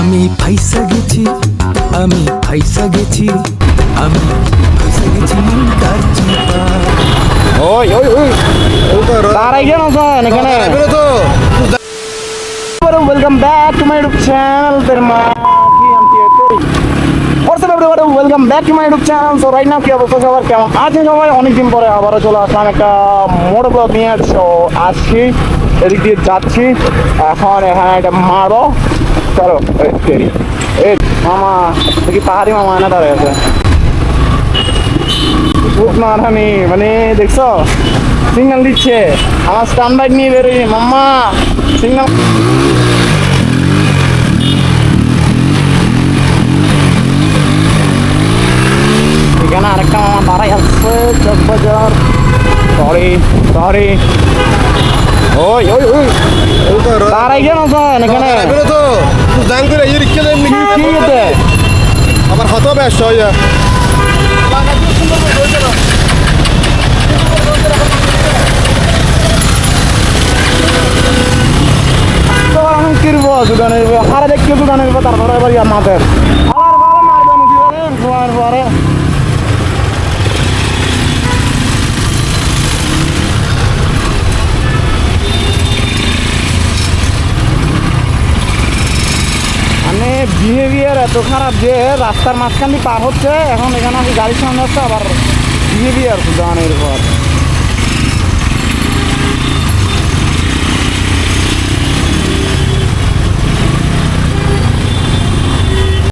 আমি ফাইসা গেছি, আমি ফাইসা গেছি, আমি ফাইসা গেছি নৌকার চিপা। ওই ওই ওই দাঁড়াই কেন আছেন এখানে? Welcome back to my YouTube channel welcome back to my YouTube channel. So right now কি অবস্থা সবার, কেমন আছেন সবাই? অনেকদিন পরে আবারও চলে আসলাম একটা মোটর ব্লগ নিয়ে। সো আসছি, এদিক দিয়ে যাচ্ছি, এখন এখানে একটা মারো। চলো এই মামা দেখি, পাহাড়ি মামা না দাঁড়ায় আছে মারানি, মানে দেখছো সিগন্যাল দিচ্ছে, আমার স্ট্যান্ড বাইক নিয়ে বেরোই মাম্মা সিগন্যাল। এখানে আরেকটা মামা দাঁড়াই আসছে, চকবাজার। সরি সরি, ওই ওই ওই দাঁড়াই কেন আছেন এখানে? আবার হতো বেশ কিরবো দুদানের হারে দেখছি, দুদানের তারপরে এবার আমাদের আবার ভালো মারবেন শোয়ার পরে। মানে বিহেভিয়ার এত খারাপ যে রাস্তার মাঝখান দিয়ে পার হচ্ছে, এখন এখানে আমি গাড়ির সামনে আসছে, আবার বিহেভিয়ার দুদানের পর